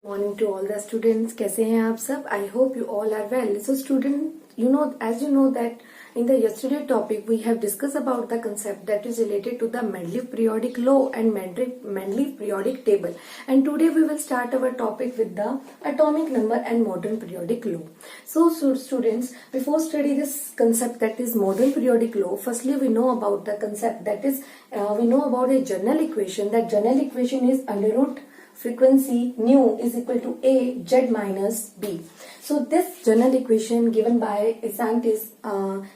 Morning to all the students. कैसे हैं आप सब? I hope you all are well. So student, as you know that in the yesterday topic we have discussed about the concept that is related to the Mendeleev periodic law and Mendeleev periodic table. And today we will start our topic with the atomic number and modern periodic law. So students, before study this concept that is modern periodic law, firstly we know about the concept that is we know about a general equation. That general equation is under root frequency nu is equal to a z minus b. So this general equation given by a scientist,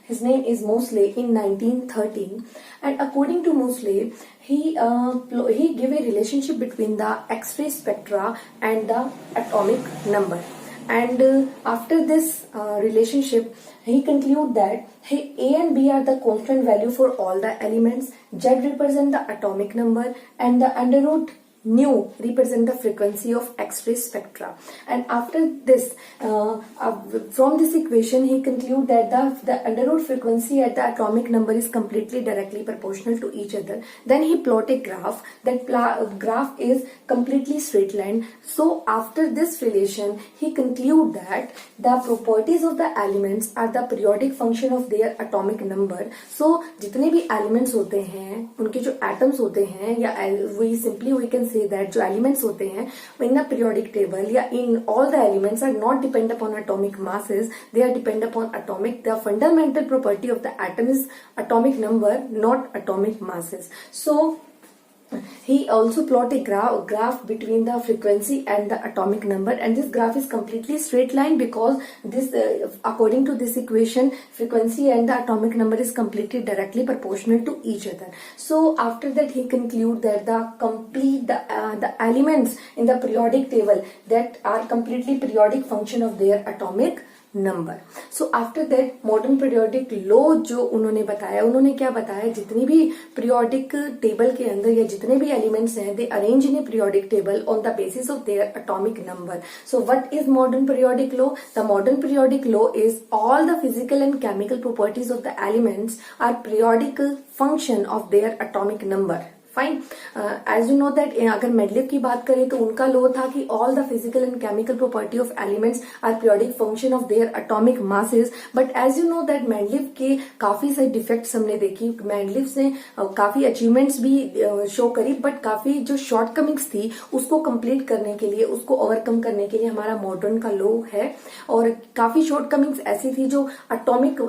his name is Moseley in 1913, and according to Moseley, he gave a relationship between the X-ray spectra and the atomic number. And after this relationship, he conclude that A and B are the constant value for all the elements. Z represent the atomic number, and the under root nu represent the frequency of X-ray spectra. And after this, from this equation, he conclude that the under root frequency at the atomic number is completely directly proportional to each other. Then he plot a graph. That graph is completely straight line. So after this relation, he conclude that the properties of the elements are the periodic function of their atomic number. So जितने भी elements होते हैं, उनके जो atoms होते हैं, या we can say that जो elements होते हैं in the periodic table या in all the elements are not depend upon atomic masses, they are depend upon the fundamental property of the atom is atomic number, not atomic masses. So he also plot a graph between the frequency and the atomic number, and this graph is completely straight line because this according to this equation, frequency and the atomic number is completely directly proportional to each other. So after that, he conclude that the elements in the periodic table that are completely periodic function of their atomic number. So after that modern periodic law जो उन्होंने क्या बताया, जितनी भी periodic table के अंदर या जितने भी एलिमेंट्स हैं, they arrange in a periodic table on the basis of their atomic number. So what is modern periodic law? The modern periodic law is all the physical and chemical properties of the elements are periodic function of their atomic number. Fine. As you know that अगर Mendeleev की बात करें तो उनका law था कि all the physical and chemical property of elements are periodic function of their atomic masses. But as you know that Mendeleev के काफी सारे डिफेक्ट्स हमने देखी. मेंडलीव ने काफी अचीवमेंट्स भी शो करी, बट काफी जो शॉर्टकमिंग्स थी उसको कंप्लीट करने के लिए, उसको ओवरकम करने के लिए हमारा मॉडर्न का लॉ है. और काफी शॉर्टकमिंग्स ऐसी थी जो अटोमिक,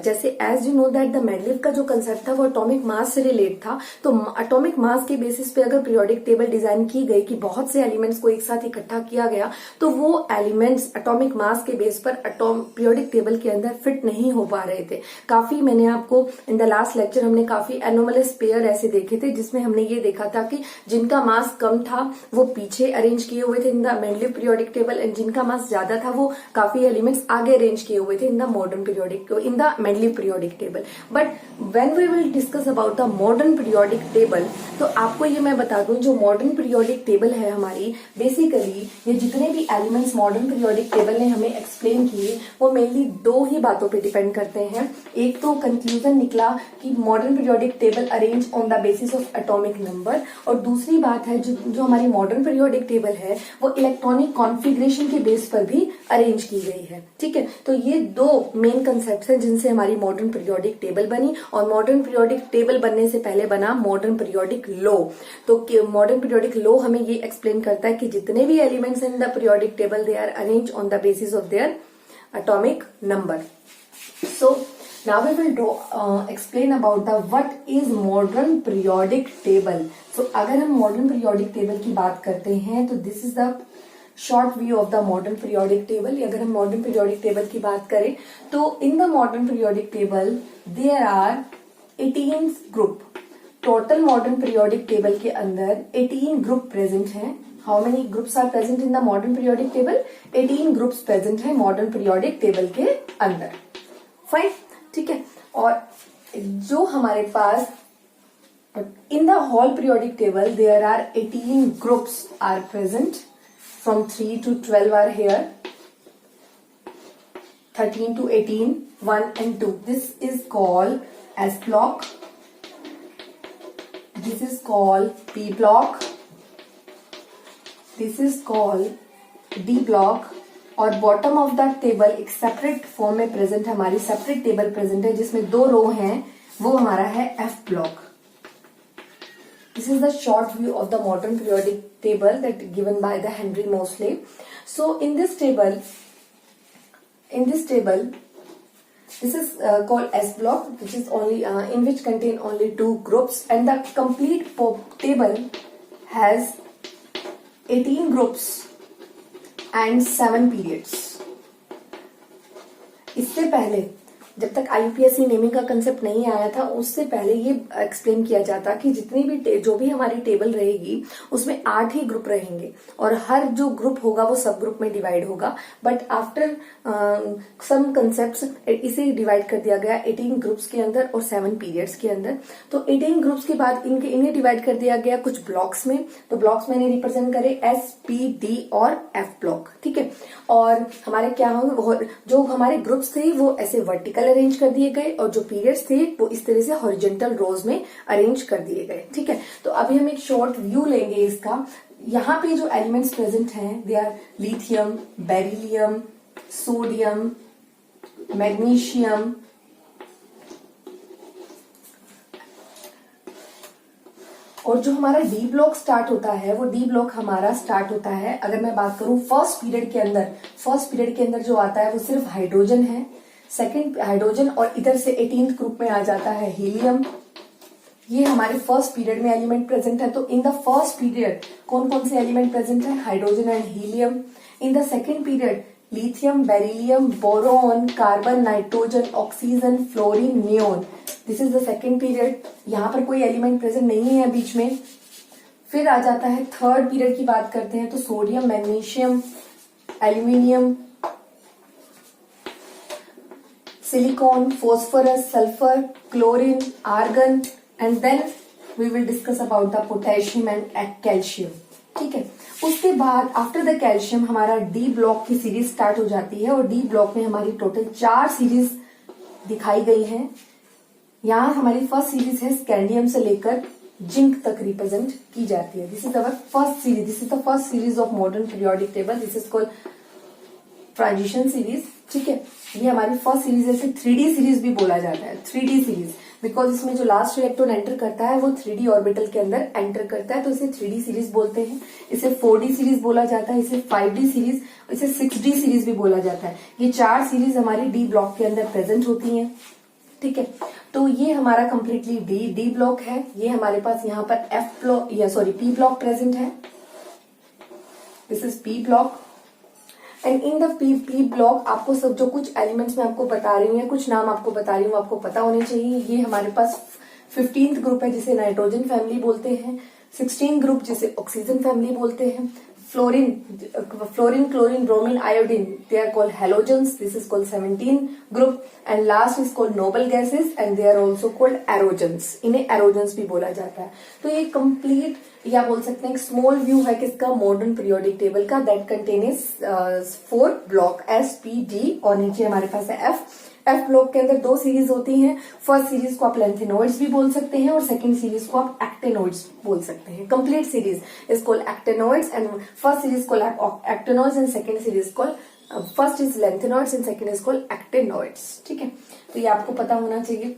जैसे as you know that the Mendeleev का जो कंसेप्ट था वो अटोमिक मास से रिलेट था. तो अटोमिक मास के बेसिस पे अगर पीरियोडिक टेबल डिजाइन की गई कि बहुत से एलिमेंट्स को एक साथ इकट्ठा किया गया, तो वो एलिमेंट्स अटोमिक मास के बेस पर पीरियोडिक टेबल के अंदर फिट नहीं हो पा रहे थे. काफी मैंने आपको इन द लास्ट लेक्चर हमने काफी एनोमलस पेयर ऐसे देखे थे जिसमें हमने ये देखा था कि जिनका मास कम था वो पीछे अरेंज किए हुए थे in the Mendeleev periodic table, and जिनका मास ज्यादा था वो काफी एलिमेंट्स आगे अरेंज किए हुए थे in the Mendeleev periodic table. But when we will discuss about the modern periodic table, तो आपको ये मैं बता दूं जो मॉडर्न पीरियोडिक टेबल है हमारी, बेसिकली ये जितने भी एलिमेंट्स मॉडर्न पीरियोडिक टेबल ने हमें एक्सप्लेन किए वो मेनली दो ही बातों पे डिपेंड करते हैं. एक तो कंक्लूजन निकला कि modern periodic table arrange on the basis of atomic number, और दूसरी बात है जो हमारी मॉडर्न पीरियोडिक टेबल है वो इलेक्ट्रॉनिक कॉन्फ़िगरेशन के बेस पर भी अरेंज की गई है. ठीक है, तो ये दो मेन कंसेप्ट हैं जिनसे हमारी मॉडर्न पीरियोडिक टेबल बनी, और मॉडर्न पीरियोडिक टेबल बनने से पहले बना मॉडर्न पीरियोडिक लॉ. तो मॉडर्न पीरियोडिक लॉ हमें ये एक्सप्लेन करता है कि जितने भी elements in the periodic table they are arrange on the basis of their atomic number. So now we will explain about the what is modern periodic table. So अगर हम modern periodic table की बात करते हैं तो this is the short view of the modern periodic table. अगर हम modern periodic table की बात करें तो in the modern periodic table there are 18 group. Total modern periodic table के अंदर 18 ग्रुप प्रेजेंट हैं. How many groups are present in the modern periodic table? 18 groups present हैं मॉडर्न पीरियोडिक टेबल के अंदर. फाइन. ठीक है, और जो हमारे पास in the whole periodic table there are 18 groups are present. From 3 to 12 are here, 13 to 18, 1 and 2. This is called S block. This is called P block. This is called D block और bottom of the table एक separate form में present है, हमारी separate table present है जिसमें 2 रो हैं, वो हमारा है F block. This is the short view of the modern periodic table that given by the Henry Moseley. So in this table, this is called S block, which is only in which contain only 2 groups, and the complete table has 18 groups and 7 periods. इससे पहले जब तक IUPAC naming का concept नहीं आया था, उससे पहले ये एक्सप्लेन किया जाता कि जितनी भी जो भी हमारी टेबल रहेगी उसमें 8 ही ग्रुप रहेंगे और हर जो ग्रुप होगा वो सब ग्रुप में डिवाइड होगा. बट आफ्टर सम कंसेप्ट्स इसे डिवाइड कर दिया गया 18 ग्रुप्स के अंदर और 7 पीरियड्स के अंदर. तो 18 ग्रुप्स के बाद इन्हें डिवाइड कर दिया गया कुछ ब्लॉक्स में. तो ब्लॉक्स में रिप्रेजेंट करे S, P, D और F ब्लॉक. ठीक है. और हमारे क्या होंगे, जो हमारे ग्रुप्स थे वो ऐसे वर्टिकल अरेंज कर दिए गए और जो पीरियड्स थे वो इस तरह से हॉरिजॉन्टल रोज में अरेंज कर दिए गए. ठीक है. तो अभी हम एक शॉर्ट व्यू लेंगे इसका. यहाँ पे जो एलिमेंट्स प्रेजेंट हैं they are lithium, beryllium, sodium, magnesium, और जो हमारा डी ब्लॉक स्टार्ट होता है वो डी ब्लॉक हमारा स्टार्ट होता है, अगर मैं बात करूं फर्स्ट पीरियड के अंदर जो आता है वो सिर्फ हाइड्रोजन है, सेकंड हाइड्रोजन, और इधर से 18th ग्रुप में आ जाता है हीलियम. ये हमारे फर्स्ट पीरियड में एलिमेंट प्रेजेंट है. तो इन द फर्स्ट पीरियड कौन कौन से एलिमेंट प्रेजेंट है, hydrogen and helium. In the second period lithium, beryllium, boron, carbon, nitrogen, oxygen, fluorine, neon. This is the second period. यहाँ पर कोई एलिमेंट प्रेजेंट नहीं है बीच में. फिर आ जाता है थर्ड पीरियड की बात करते हैं तो sodium, magnesium, aluminium, silicon, phosphorus, sulphur, chlorine, argon, and then we will discuss about the potassium and calcium. ठीक है. उसके बाद आफ्टर द कैल्शियम हमारा डी ब्लॉक की सीरीज स्टार्ट हो जाती है और डी ब्लॉक में हमारी टोटल 4 सीरीज दिखाई गई है. यहाँ हमारी फर्स्ट सीरीज है स्कैंडियम से लेकर जिंक तक रिप्रेजेंट की जाती है. This is our first series. This is the first series of modern periodic table. This is called transition series. ठीक है. ये हमारी फर्स्ट सीरीज है. इसे 3D सीरीज भी बोला जाता है. 3D सीरीज बिकॉज इसमें जो लास्ट इलेक्ट्रॉन एंटर करता है वो 3D ऑर्बिटल के अंदर एंटर करता है, तो इसे 3D सीरीज बोलते हैं. इसे 4D सीरीज बोला जाता है, इसे 5D सीरीज, इसे 6D सीरीज भी बोला जाता है. ये 4 सीरीज हमारी डी ब्लॉक के अंदर प्रेजेंट होती हैं. ठीक है. तो ये हमारा कंप्लीटली डी ब्लॉक है. ये हमारे पास यहाँ पर F block P block present है. This is P block. And in the P block आपको सब जो कुछ एलिमेंट्स मैं आपको बता रही हूँ या कुछ नाम आपको बता रही हूँ आपको पता होने चाहिए. ये हमारे पास 15th ग्रुप है जिसे नाइट्रोजन फैमिली बोलते हैं. 16 ग्रुप जिसे ऑक्सीजन फैमिली बोलते हैं. Fluorine, chlorine, bromine, iodine, they are called halogens. This is called 17 group. And last is called noble gases and they are also called aerogens. इन्हें aerogens भी बोला जाता है. तो ये complete या बोल सकते हैं स्मॉल व्यू है किसका, मॉडर्न पीरियोडिक टेबल का. That contains 4 block S, P, D और नीचे हमारे पास है एफ ब्लॉक के अंदर 2 सीरीज होती हैं. फर्स्ट सीरीज को आप लेंथेनॉइड्स भी बोल सकते हैं और सेकंड सीरीज को आप एक्टेनॉइड्स बोल सकते हैं. Complete series is called actinoids and first series called actinoids and second series called first is lanthanoids and second is called actinoids. ठीक है. तो ये आपको पता होना चाहिए.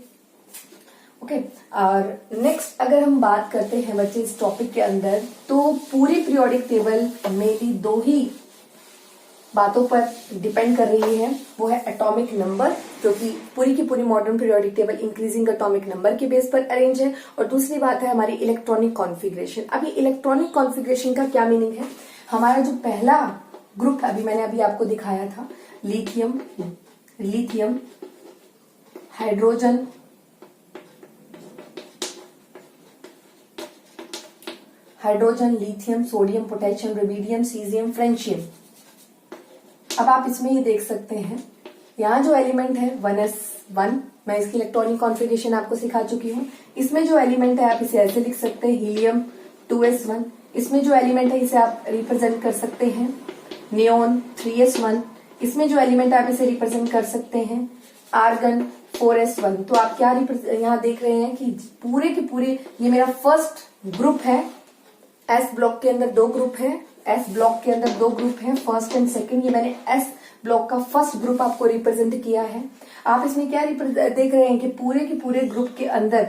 ओके. और नेक्स्ट अगर हम बात करते हैं बच्चे इस टॉपिक के अंदर, तो पूरी पीरियोडिक टेबल मेनली 2 ही बातों पर डिपेंड कर रही है. वो है एटॉमिक नंबर, जो कि पूरी की पूरी modern periodic table increasing atomic number के बेस पर अरेंज है. और दूसरी बात है हमारी इलेक्ट्रॉनिक कॉन्फ़िगरेशन. अभी इलेक्ट्रॉनिक कॉन्फ़िगरेशन का क्या मीनिंग है, हमारा जो पहला ग्रुप मैंने अभी आपको दिखाया था, lithium, hydrogen, lithium, sodium, potassium, rubidium, caesium, francium. अब आप इसमें ये देख सकते हैं यहाँ जो एलिमेंट है 1s1, मैं इसकी इलेक्ट्रॉनिक कॉन्फ़िगरेशन आपको सिखा चुकी हूँ. इसमें जो एलिमेंट है आप इसे ऐसे लिख सकते हैं, हीलियम 2s1. इसमें जो एलिमेंट है इसे आप रिप्रेजेंट कर सकते हैं नियोन 3s1. इसमें जो एलिमेंट है आप इसे रिप्रेजेंट कर सकते हैं आर्गन 4s1. तो आप क्या यहाँ देख रहे हैं कि पूरे के पूरे ये मेरा फर्स्ट ग्रुप है. एस ब्लॉक के अंदर 2 ग्रुप है, एस ब्लॉक के अंदर दो ग्रुप हैं, फर्स्ट एंड सेकंड। ये मैंने एस ब्लॉक का फर्स्ट ग्रुप आपको रिप्रेजेंट किया है। आप इसमें क्या देख रहे हैं कि पूरे के पूरे ग्रुप के अंदर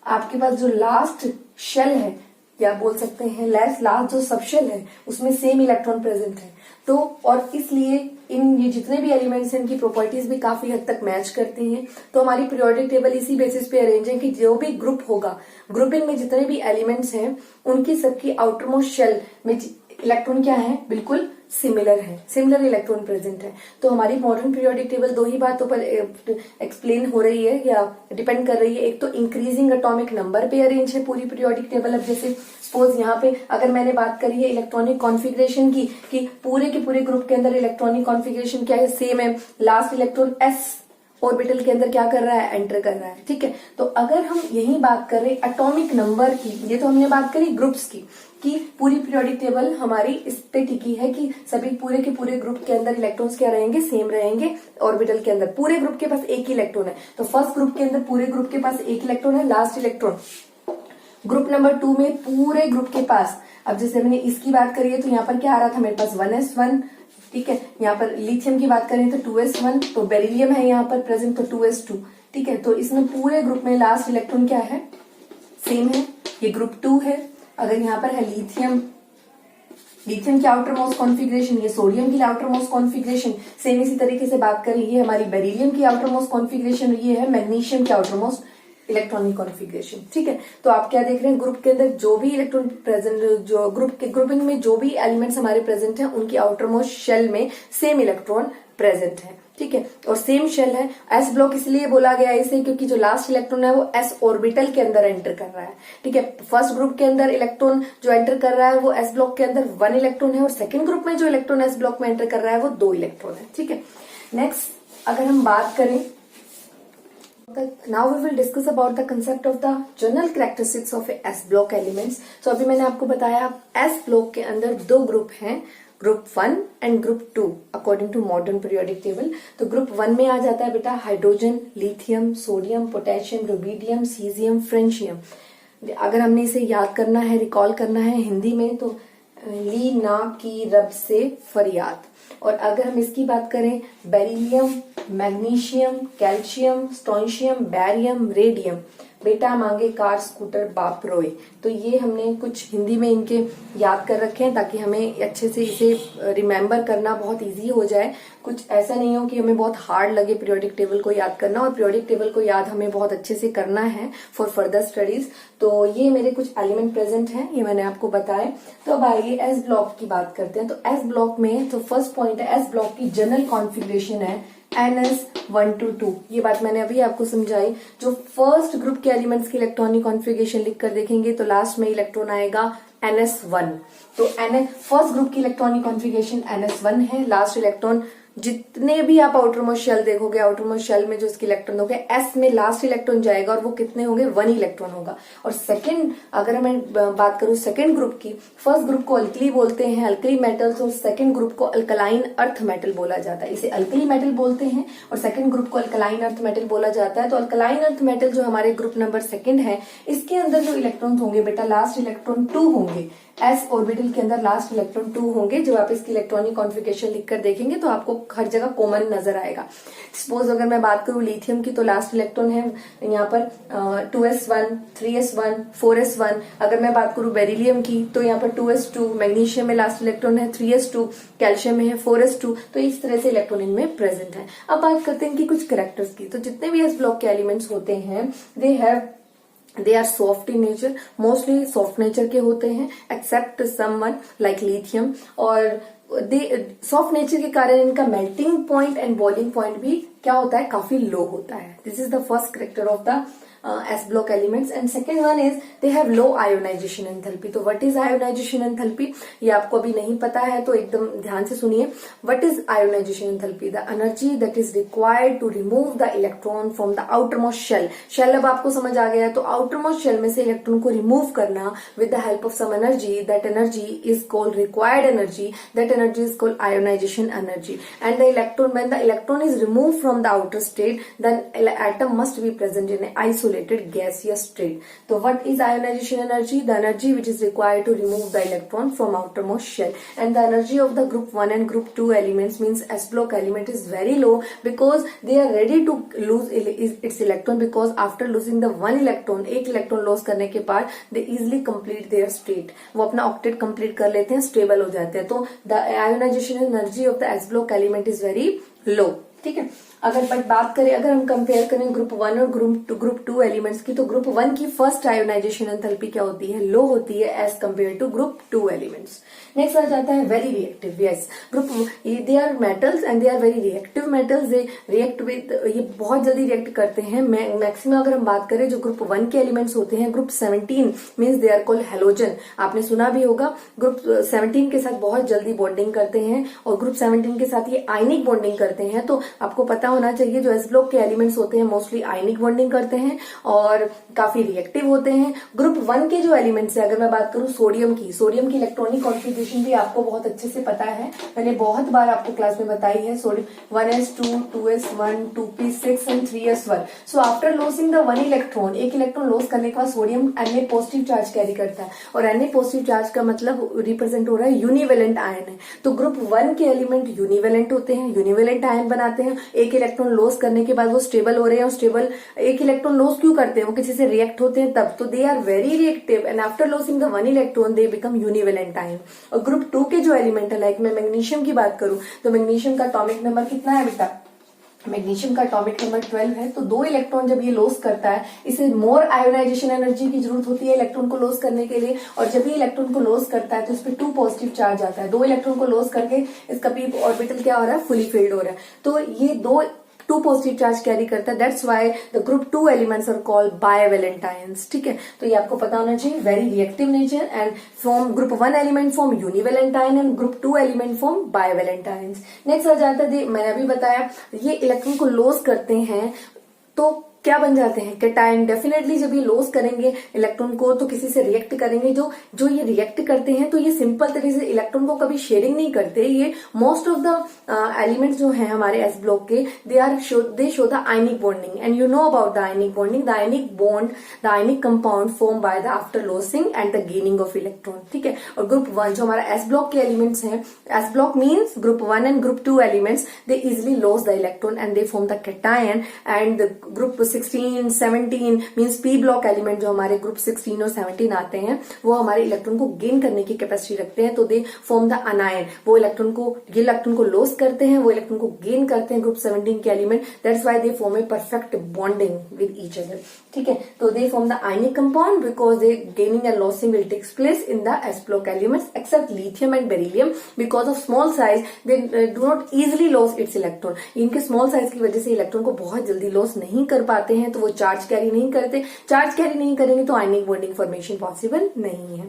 आपके पास जो लास्ट शेल है, या बोल सकते हैं लास्ट जो सब शेल है, उसमें सेम इलेक्ट्रॉन प्रेजेंट है। तो और इसलिए ये जितने भी एलिमेंट्स हैं, इनकी प्रॉपर्टीज भी काफी हद तक मैच करती हैं। तो हमारी पीरियोडिक टेबल इसी बेसिस पे अरेंज है कि जो भी ग्रुप होगा, ग्रुपिंग में जितने भी एलिमेंट्स हैं, उनकी सबकी आउटरमोस्ट शेल में इलेक्ट्रॉन क्या है, बिल्कुल सिमिलर है, सिमिलर इलेक्ट्रॉन प्रेजेंट है। तो हमारी मॉडर्न पीरियोडिक टेबल दो ही बातों पर एक्सप्लेन हो रही है या डिपेंड कर रही है। एक तो इंक्रीजिंग एटॉमिक नंबर पे अरेंज है पूरी पीरियोडिक टेबल। अब जैसे सपोज यहाँ पे अगर मैंने बात करी है इलेक्ट्रॉनिक कॉन्फ़िगरेशन की, कि पूरे के पूरे ग्रुप के अंदर इलेक्ट्रॉनिक कॉन्फ़िगरेशन क्या है, सेम है। लास्ट इलेक्ट्रॉन एस ऑर्बिटल के अंदर क्या कर रहा है, एंटर कर रहा है, ठीक है। तो अगर हम यही बात करें एटॉमिक नंबर की, ये तो हमने बात करी ग्रुप्स की, कि पूरी पीरियोडिक टेबल हमारी इस पे टिकी है कि सभी पूरे के पूरे ग्रुप के अंदर इलेक्ट्रॉन्स क्या रहेंगे, सेम रहेंगे। ऑर्बिटल के अंदर पूरे ग्रुप के पास एक ही इलेक्ट्रॉन है, तो फर्स्ट ग्रुप के अंदर पूरे ग्रुप के पास एक इलेक्ट्रॉन है, लास्ट इलेक्ट्रॉन ग्रुप नंबर 2 में पूरे ग्रुप के पास। अब जैसे मैंने इसकी बात करी है तो यहाँ पर क्या आ रहा था मेरे पास 1s1, ठीक है। यहाँ पर लिथियम की बात करें तो 2s1, तो बेरिलियम है यहाँ पर प्रेजेंट तो 2s2, ठीक है। तो इसमें पूरे ग्रुप में लास्ट इलेक्ट्रॉन क्या है, सेम है, ये ग्रुप 2 है। अगर यहाँ पर है लिथियम की आउटर मोस्ट कॉन्फ़िगरेशन, ये सोडियम की आउटर मोस्ट कॉन्फ़िगरेशन, सेम इसी तरीके से बात करें, ये हमारी बेरिलियम की आउटर मोस्ट कॉन्फ़िगरेशन, ये है मैग्नीशियम की आउटर मोस्ट इलेक्ट्रॉनिक कॉन्फ़िगरेशन, ठीक है। तो आप क्या देख रहे हैं, ग्रुप के अंदर जो भी इलेक्ट्रॉन प्रेजेंट, जो ग्रुपिंग में जो भी एलिमेंट्स हमारे प्रेजेंट हैं, उनकी आउटर मोस्ट शेल में सेम इलेक्ट्रॉन प्रेजेंट है, ठीक है। और सेम शेल है। एस ब्लॉक इसलिए बोला गया है इसे क्योंकि जो लास्ट इलेक्ट्रॉन है वो एस ऑर्बिटल के अंदर एंटर कर रहा है, ठीक है। फर्स्ट ग्रुप के अंदर इलेक्ट्रॉन जो एंटर कर रहा है वो एस ब्लॉक के अंदर 1 इलेक्ट्रॉन है, और सेकंड ग्रुप में जो इलेक्ट्रॉन एस ब्लॉक में एंटर कर रहा है वो 2 इलेक्ट्रॉन है, ठीक है। नेक्स्ट अगर हम बात करें, now we will discuss about the concept of the general characteristics of S block elements. So अभी मैंने आपको बताया S block के अंदर दो ग्रुप हैं, group 1 and group 2 according to modern periodic table. तो ग्रुप 1 में आ जाता है बेटा hydrogen, lithium, sodium, potassium, rubidium, caesium, francium. अगर हमने इसे याद करना है, रिकॉल करना है हिंदी में, तो ली ना की रब से फरियाद। और अगर हम इसकी बात करें, beryllium, magnesium, calcium, strontium, barium, radium, बेटा मांगे कार स्कूटर बाप रोए। तो ये हमने कुछ हिंदी में इनके याद कर रखे हैं ताकि हमें अच्छे से इसे रिमेम्बर करना बहुत इजी हो जाए। कुछ ऐसा नहीं हो कि हमें बहुत हार्ड लगे पीरियोडिक टेबल को याद करना, और पीरियोडिक टेबल को याद हमें बहुत अच्छे से करना है फॉर फर्दर स्टडीज। तो ये मेरे कुछ एलिमेंट प्रेजेंट हैं, ये मैंने आपको बताए। तो अब आइए एस ब्लॉक की बात करते हैं। तो एस ब्लॉक में तो फर्स्ट पॉइंट है, एस ब्लॉक की जनरल कॉन्फ़िगरेशन है NS1 to 2। ये बात मैंने अभी आपको समझाई। जो फर्स्ट ग्रुप के एलिमेंट्स की इलेक्ट्रॉनिक कॉन्फ़िगरेशन लिख कर देखेंगे तो लास्ट में इलेक्ट्रॉन आएगा NS1। तो फर्स्ट ग्रुप की इलेक्ट्रॉनिक कॉन्फ़िगरेशन NS1 है। लास्ट इलेक्ट्रॉन जितने भी आप आउटरमोस्ट शेल देखोगे, आउटरमोस्ट शेल में जो इसके इलेक्ट्रॉन होंगे, एस में लास्ट इलेक्ट्रॉन जाएगा और वो कितने होंगे, 1 इलेक्ट्रॉन होगा। और सेकंड, अगर मैं बात करूं सेकंड ग्रुप की, फर्स्ट ग्रुप को अल्कली बोलते हैं, अल्कली मेटल्स, और सेकंड ग्रुप को अल्कलाइन अर्थ मेटल बोला जाता है। इसे अल्कली मेटल बोलते हैं और सेकंड ग्रुप को अल्कलाइन अर्थ मेटल बोला जाता है। तो अल्कलाइन अर्थ मेटल जो हमारे ग्रुप नंबर सेकंड है, इसके अंदर जो इलेक्ट्रॉन होंगे बेटा, लास्ट इलेक्ट्रॉन 2 होंगे। एस ऑर्बिटल के अंदर लास्ट इलेक्ट्रॉन 2 होंगे। जब आप इसकी इलेक्ट्रॉनिक कॉन्फ़िगरेशन लिखकर देखेंगे तो आपको हर जगह कॉमन नजर आएगा। सपोज अगर मैं बात करूं लिथियम की, तो लास्ट इलेक्ट्रॉन है यहाँ पर 2s1, 3s1, 4s1। अगर मैं बात करूं बेरिलियम की, तो यहाँ पर 2s2, मैग्नीशियम में लास्ट इलेक्ट्रॉन है 3s2, कैल्शियम में है 4s2। तो इस तरह से इलेक्ट्रॉन इनमें प्रेजेंट है। अब बात करते हैं इनकी कुछ कैरेक्टर्स की। तो जितने भी एस ब्लॉक के एलिमेंट्स होते हैं, they are soft in nature, mostly soft nature के होते हैं, except someone like lithium। और सॉफ्ट नेचर के कारण इनका melting point and boiling point भी क्या होता है, काफी लो होता है। This is the first character of the S block elements। and second one is they have low ionization enthalpy। तो what is ionization enthalpy, ये आपको अभी नहीं पता है तो एकदम ध्यान से सुनिए। what is ionization enthalpy? the energy that is required to remove the electron from the outermost shell। shell अब आपको समझ आ गया। तो outermost shell में से इलेक्ट्रॉन को रिमूव करना with the help of some energy, that energy is called required energy, that energy is called ionization energy। and the electron, when the electron is removed from the outer state, then atom must be present in a isolated gaseous state. So what is ionization energy? The energy which is required to remove the electron from outermost shell. And the energy of the group 1 and group 2 elements means s block element is very low because they are ready to lose its electron, because after losing the one electron, एक electron loss करने के बाद they easily complete their state, वो अपना octet complete कर लेते हैं, stable हो जाते हैं. तो the ionization energy of the s block element is very low. ठीक है. अगर बात करें, अगर हम कंपेयर करें ग्रुप 1 और ग्रुप 2 एलिमेंट्स की, तो ग्रुप 1 की फर्स्ट आयोनाइजेशन एंथैल्पी क्या होती है? लो होती है as compare to group 2 elements. Next आ जाता है very reactive. Yes, group they are metals and they are very reactive metals. They react with, ये बहुत जल्दी रिएक्ट करते हैं. मैक्सिमम अगर हम बात करें जो ग्रुप 1 के एलिमेंट्स होते हैं, group 17 means they are called halogen. आपने सुना भी होगा, ग्रुप 17 के साथ बहुत जल्दी बॉन्डिंग करते हैं और ग्रुप 17 के साथ ये आयनिक बॉन्डिंग करते हैं. तो आपको पता होना चाहिए जो एस ब्लॉक के एलिमेंट्स होते हैं मोस्टली आयनिक बॉन्डिंग करते हैं और काफी रिएक्टिव होते हैं. ग्रुप 1 के जो एलिमेंट्स है, अगर मैं बात करूं सोडियम की इलेक्ट्रॉनिक कॉन्फ़िगरेशन भी आपको बहुत अच्छे से पता है, मैंने बहुत बार आपको क्लास में बताई है. Sodium 1s2, 2s1, 2p6 and 3s1. So after losing the one electron, एक इलेक्ट्रॉन लॉस करने के बाद sodium Na positive charge carry करता है और Na पॉजिटिव चार्ज का मतलब रिप्रेजेंट हो रहा है यूनिवेलेंट आयन है. तो ग्रुप 1 के एलिमेंट यूनिवेलेंट होते हैं, यूनिवेलेंट आयन बनाते हैं. एक इलेक्ट्रॉन लॉस करने के बाद वो स्टेबल हो रहे हैं, और स्टेबल एक इलेक्ट्रॉन लॉस क्यों करते हैं? वो किसी से रिएक्ट होते हैं तब. तो they are very reactive and after losing the one electron they become univalent ion. और ग्रुप 2 के जो एलिमेंट है, लाइक मैं मैग्नीशियम की बात करूं तो मैग्नीशियम का एटॉमिक नंबर कितना है बेटा? मैग्नीशियम का एटॉमिक नंबर 12 है. तो 2 इलेक्ट्रॉन जब ये लॉस करता है, इसे मोर आयोनाइजेशन एनर्जी की जरूरत होती है इलेक्ट्रॉन को लॉस करने के लिए. और जब ये इलेक्ट्रॉन को लॉस करता है तो इस पे 2 पॉजिटिव चार्ज आता है. 2 इलेक्ट्रॉन को लॉस करके इसका पी ऑर्बिटल क्या हो रहा है? फुली फिल्ड हो रहा है. तो ये 2 पॉजिटिव चार्ज कैरी करता है. That's why the group 2 elements are called bivalent ions. ठीक है, तो ये आपको पता होना चाहिए. Very reactive nature and form group 1 element form univalent ion and group 2 element form bivalent ions. Next आ जाता है, मैंने अभी बताया ये इलेक्ट्रॉन को लॉस करते हैं तो क्या बन जाते हैं? कैटायन. डेफिनेटली जब ये लॉस करेंगे इलेक्ट्रॉन को तो किसी से रिएक्ट करेंगे. जो ये रिएक्ट करते हैं तो ये सिंपल तरीके से इलेक्ट्रॉन को कभी शेयरिंग नहीं करते. ये मोस्ट ऑफ द एलिमेंट्स जो हैं हमारे एस ब्लॉक के, दे show the ionic bonding and you know about the ionic bonding. The ionic bond, the ionic compound form by the after losing and the gaining of electron. ठीक है. और group 1 जो हमारा S block के elements हैं, S block means group 1 and group 2 elements, they easily loss the electron and they form the cation. And group 16, 17 means P block element जो हमारे group 16 और 17 आते हैं, वो हमारे इलेक्ट्रॉन को गेन करने की कैपेसिटी रखते हैं. तो दे फॉर्म द अनायन. वो इलेक्ट्रॉन को लॉस करते हैं, वो इलेक्ट्रॉन को गेन करते हैं ग्रुप 17 के element. That's why they form a perfect bonding with each other. ठीक है, तो they form the ionic compound because they gaining and losing will takes place in the S block elements except lithium and beryllium. Because of small size they do not easily loss its electron. इनके small size की वजह से electron को बहुत जल्दी loss नहीं कर पाते हैं, तो वो चार्ज कैरी नहीं करते. चार्ज कैरी नहीं करेंगे तो आयनिक बॉन्डिंग फॉर्मेशन पॉसिबल नहीं है.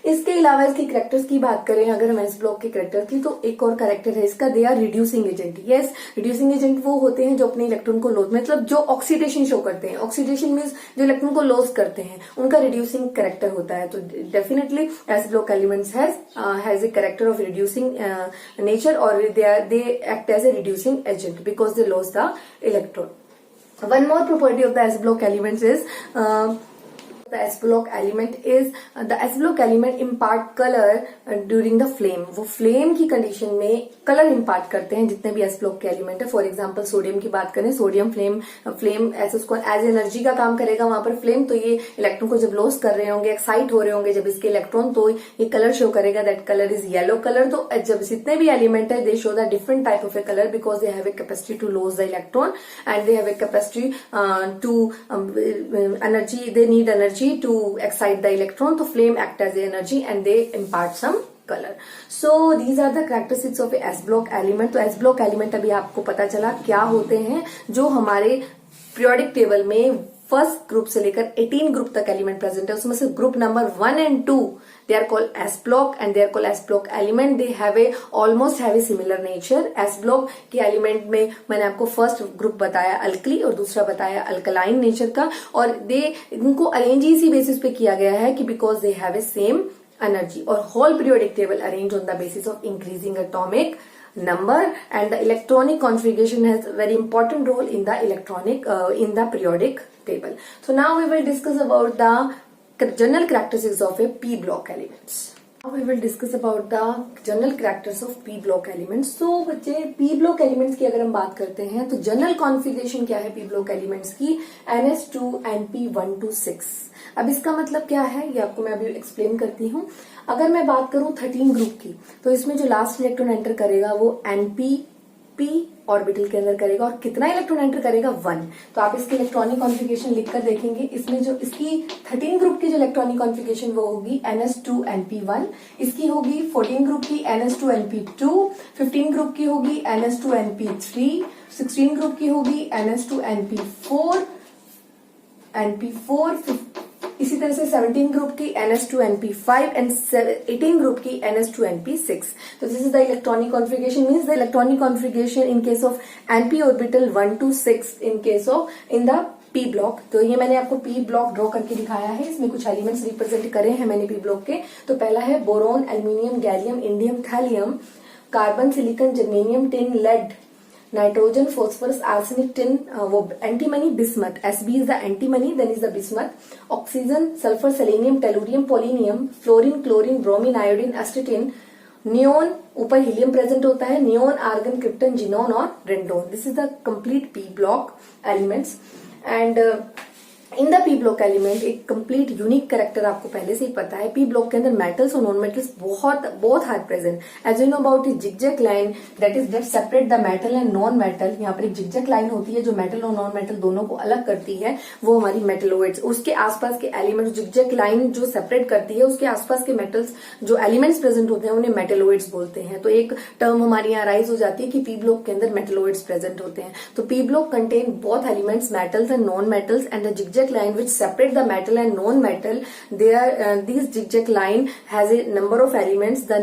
इसके अलावा इसके कैरेक्टर्स की बात करें, अगर हम एस ब्लॉक के कैरेक्टर की, तो एक और कैरेक्टर है इसका, they are reducing agent. Yes, reducing agent वो होते हैं जो अपने इलेक्ट्रॉन को लॉस, मतलब जो ऑक्सीडेशन शो करते हैं. ऑक्सीडेशन मीन्स जो इलेक्ट्रॉन को लॉस करते हैं, उनका रिड्यूसिंग कैरेक्टर होता है. तो definitely S block elements has a character of reducing nature और they act as a reducing agent because they loss the electron. One more property of the S block elements is the S block element impart color during the flame. वो flame की condition में colour impart करते हैं जितने भी S block के element है. For example sodium की बात करें, सोडियम फ्लेम ऐसे उसको एज एनर्जी का काम करेगा वहां पर फ्लेम. तो ये इलेक्ट्रॉन को जब लॉस कर रहे होंगे, एक्साइट हो रहे होंगे जब इसके इलेक्ट्रॉन, तो ये कलर शो करेगा. That colour is yellow colour. तो जब जितने भी एलिमेंट है they show the different type of a colour because they have a capacity to loss the electron and they have a capacity to energy. They need energy to excite the electron. तो flame act as energy and they impart some color. So these are the characteristics of a S block element. तो S block element अभी आपको पता चला क्या होते हैं जो हमारे periodic table में फर्स्ट ग्रुप से लेकर 18 ग्रुप तक एलिमेंट प्रेजेंट है. उसमें से group number 1 and 2 they are called S block and they are called S block element. They have a almost have a similar nature. S block के element में मैंने आपको फर्स्ट ग्रुप बताया alkali और दूसरा बताया अल्कलाइन नेचर का, और इनको अरेंज इसी बेसिस पे किया गया है कि because they have a same energy. और whole periodic table arrange on the basis of increasing atomic number, and the electronic configuration has a very important role in the periodic table. So now we will discuss about the general characteristics of a p block elements. Now we will discuss about the general characters of p block elements. So बच्चे p block elements की अगर हम बात करते हैं तो general configuration क्या है p block elements की, ns2 np1 to 6. अब इसका मतलब क्या है ये आपको मैं अभी एक्सप्लेन करती हूँ. अगर मैं बात करूं 13 ग्रुप की तो इसमें जो लास्ट इलेक्ट्रॉन एंटर करेगा वो np ऑर्बिटल के अंदर करेगा और कितना इलेक्ट्रॉन एंटर करेगा 1. तो आप इसकी इलेक्ट्रॉनिक कॉन्फ़िगरेशन लिखकर देखेंगे. इसमें जो इसकी 13 ग्रुप की जो इलेक्ट्रॉनिक कॉन्फ़िगरेशन वो होगी ns2 np1, इसकी होगी 14 ग्रुप की ns2 np2, 15 ग्रुप की होगी ns2 np3, 16 ग्रुप की होगी ns2 np4, इसी तरह से 17 ग्रुप की ns2 np5 एंड 18 ग्रुप की ns2 np6. तो this is the electronic configuration, means the electronic configuration in case of np orbital 1 to 6 in the p block. तो ये मैंने आपको p ब्लॉक ड्रॉ करके दिखाया है. इसमें कुछ एलिमेंट्स रिप्रेजेंट करे हैं मैंने p ब्लॉक के. तो पहला है boron, aluminium, gallium, indium, thallium, carbon, silicon, germanium, tin, lead, nitrogen, phosphorus, arsenic, tin, वो antimony, bismuth. Sb is the antimony, then is the bismuth. Oxygen, sulphur, selenium, tellurium, polonium, fluorine, chlorine, bromine, iodine, astatine, neon, ऊपर helium present होता है, neon, argon, krypton, xenon और radon. This is the complete p block elements. And in the p block element एक complete unique character आपको पहले से ही पता है. p ब्लॉक के अंदर मेटल्स और नॉन मेटल्स बहुत hard present. As you know about zigzag line that is that separate the metal and non metal. यहाँ पर एक जिगजैग लाइन होती है जो मेटल और नॉन मेटल दोनों को अलग करती है, वो हमारी मेटलोइड्स. उसके आसपास के एलिमेंट्स, जिगजैग लाइन जो सेपरेट करती है उसके आसपास के मेटल्स जो एलिमेंट्स प्रेजेंट होते हैं उन्हें मेटलोइड्स बोलते हैं. तो एक टर्म हमारी यहाँ राइज हो जाती है कि p ब्लॉक के अंदर मेटलोइड्स प्रेजेंट होते हैं. तो p block contain both elements, metals and non metals, and the zigzag line which separate the metal and non-metal. These zigzag line has a number of elements. The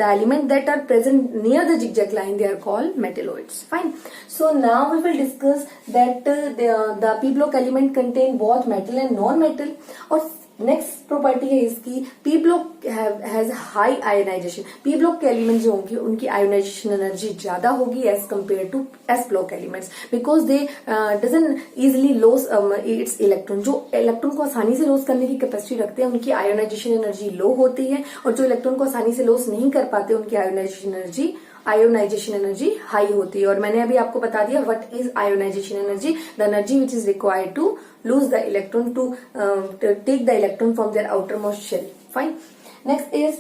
element that are present near the zigzag line, they are called metalloids. Fine. So now we will discuss that the p block element contain both metal and non-metal. और next property है इसकी, p block has high ionisation. p block के element जो होंगे उनकी ionisation energy ज्यादा होगी as compare to s block elements, because they doesn't easily loss its electron. जो इलेक्ट्रॉन को आसानी से लॉस करने की कैपेसिटी रखते हैं उनकी आयोनाइजेशन एनर्जी लो होती है, और जो इलेक्ट्रॉन को आसानी से लॉस नहीं कर पाते उनकी आयोनाइजेशन एनर्जी हाई होती है. और मैंने अभी आपको बता दिया what is ionisation energy, the energy which is required to lose the electron to take the electron from their outermost shell. Fine. Next is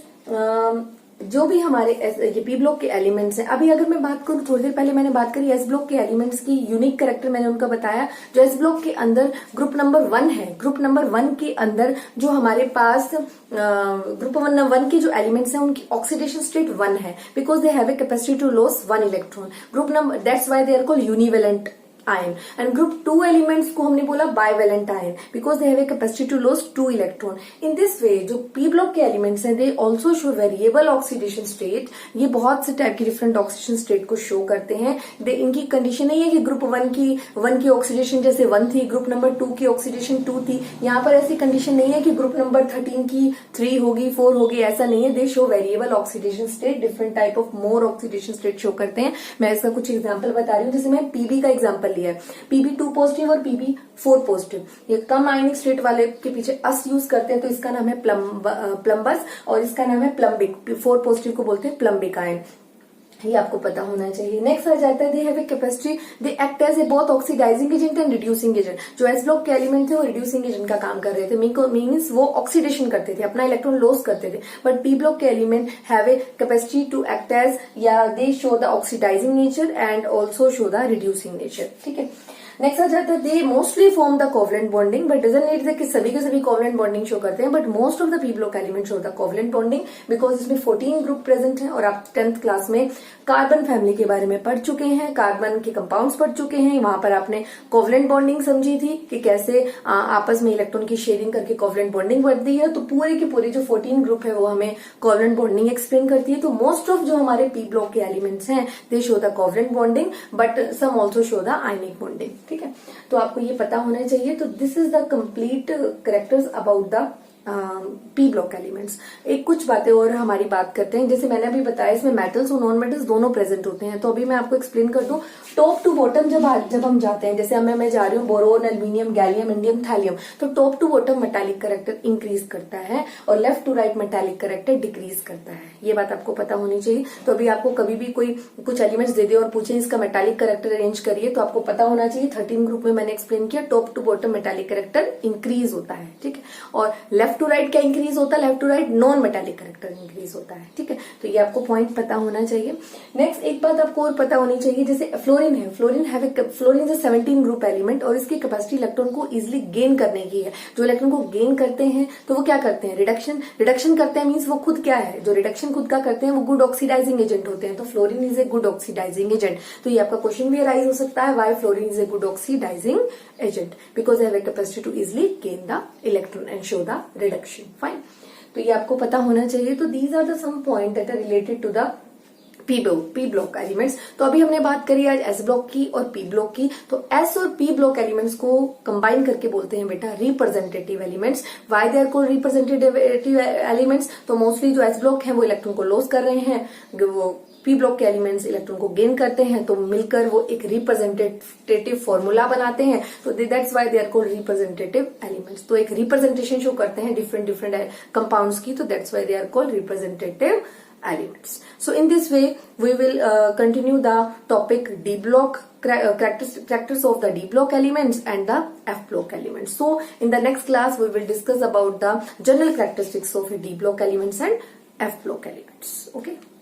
जो भी हमारे ये p ब्लॉक के एलिमेंट्स हैं. अभी अगर मैं बात करूं, थोड़ी देर पहले मैंने बात करी s ब्लॉक के एलिमेंट्स की. यूनिक कैरेक्टर मैंने उनका बताया. जो s ब्लॉक के अंदर ग्रुप नंबर 1 है, ग्रुप नंबर 1 के अंदर जो हमारे पास ग्रुप 1 के जो एलिमेंट्स हैं उनकी ऑक्सीडेशन स्टेट 1 है, because they have a capacity to loss 1 electron. Group number, that's why they are called univalent ion. And group 2 elements को हमने बोला bivalent ion, because they have a capacity to loss 2 electron. In this way जो p block के elements हैं they also show variable oxidation state. ये बहुत से type की डिफरेंट ऑक्सीडेशन स्टेट को शो करते हैं. इनकी कंडीशन नहीं है कि ग्रुप 1 की ऑक्सीडेशन जैसे 1 थी, ग्रुप नंबर 2 की ऑक्सीडेशन 2 थी. यहाँ पर ऐसी कंडीशन नहीं है कि ग्रुप नंबर 13 की 3 होगी, 4 होगी, ऐसा नहीं है. They show variable oxidation state, different type of more oxidation state show करते हैं. मैं इसका कुछ एग्जाम्पल बता रही हूँ. जैसे मैं pb का एग्जाम्पल लिया है, pb2 पॉजिटिव और pb4 पॉजिटिव. ये कम आयनिक स्टेट वाले के पीछे अस यूज करते हैं, तो इसका नाम है प्लम्बस और इसका नाम है प्लम्बिक. 4 पॉजिटिव को बोलते हैं प्लम्बिक आयन. ये आपको पता होना चाहिए. नेक्स्ट आ जाता है they have a capacity, they act as a both oxidising agent and reducing agent. जो एस ब्लॉक के एलिमेंट थे वो रिड्यूसिंग एजेंट का काम कर रहे थे, मीन्स वो ऑक्सीडेशन करते थे, अपना इलेक्ट्रॉन लॉस करते थे. बट p ब्लॉक के element have a capacity to act as, या they show the oxidizing nature and also show the reducing nature. ठीक है. नेक्स्ट आ जाता है they mostly form the covalent bonding, but doesn't need कि सभी के सभी कोवलेंट बॉन्डिंग शो करते हैं. But most of the p block element show the covalent bonding, because इसमें 14 ग्रुप प्रेजेंट हैं. और आप 10th क्लास में कार्बन फैमिली के बारे में पढ़ चुके हैं, कार्बन के कंपाउंड्स पढ़ चुके हैं. वहां पर आपने कोवलेंट बॉन्डिंग समझी थी कि कैसे आपस में इलेक्ट्रॉन की शेयरिंग करके कोवलेंट बॉन्डिंग बढ़ती है. तो पूरे के पूरे जो 14 ग्रुप है वो हमें कोवलेंट बॉन्डिंग एक्सप्लेन करती है. तो मोस्ट ऑफ जो हमारे p ब्लॉक के एलिमेंट्स हैं they show the covalent bonding, but some also show the ionic bonding. ठीक है. तो आपको ये पता होना चाहिए. तो this is the complete characters about the P block elements. एक कुछ बातें और हमारी बात करते हैं, जैसे मैंने अभी बताया इसमें मेटल्स और नॉन मेटल्स दोनों प्रेजेंट होते हैं। तो अभी मैं आपको एक्सप्लेन कर दूं, टॉप टू बॉटम जब हम जाते हैं, जैसे अब मैं जा रही हूँ boron, aluminium, gallium, indium, thallium, तो top to bottom metallic character increase करता है और left to right metallic character decrease करता है। ये बात आपको पता होनी चाहिए। तो अभी आपको कभी भी कोई कुछ एलिमेंट्स दे दे और पूछे इसका मेटालिक कैरेक्टर अरेंज करिए, तो आपको पता होना चाहिए 13 ग्रुप में मैंने एक्सप्लेन किया, top to bottom metallic character increase होता है, ठीक है। और लेफ्ट टू राइट क्या इंक्रीज होता है? Left to right non metallic character increase होता है, ठीक है। तो ये आपको पॉइंट पता होना चाहिए। नेक्स्ट एक बात आपको और पता होनी चाहिए, जैसे फ्लोरीन है, फ्लोरीन इज 17 ग्रुप एलिमेंट और इसकी कैपेसिटी इलेक्ट्रॉन को इजिली गेन करने की है। जो इलेक्ट्रॉन को गेन करते हैं तो वो क्या करते हैं? रिडक्शन करते हैं। मीन्स वो खुद क्या है? जो रिडक्शन खुद का करते हैं वो गुड ऑक्सीडाइजिंग एजेंट होते हैं। तो fluorine is a good oxidising agent. तो ये आपका क्वेश्चन भी अराइज हो सकता है, why fluorine is a good oxidising agent? Because they have a capacity to easily gain the electron and show the reduction. Fine, तो ये आपको पता होना चाहिए। तो these are the some point that are related to the P block elements. तो अभी हमने बात करी आज एस ब्लॉक की और पी ब्लॉक की। तो एस और पी ब्लॉक एलिमेंट्स को कंबाइन करके बोलते हैं बेटा representative elements. Why they are called representative elements? तो मोस्टली जो एस ब्लॉक है वो इलेक्ट्रॉन को लॉस कर रहे हैं, वो पी ब्लॉक के एलिमेंट्स इलेक्ट्रॉन को गेन करते हैं, तो मिलकर वो एक रिप्रेजेंटेटिव फॉर्मूला बनाते हैं। तो that's why they are called representative elements. तो एक रिप्रेजेंटेशन शो करते हैं डिफरेंट कंपाउंड्स की, तो that's why they are called representative elements. So in this way we will continue the topic D block, characters of the D block elements and the F block elements. So in the next class we will discuss about the general characteristics of D block elements and F block elements. Okay.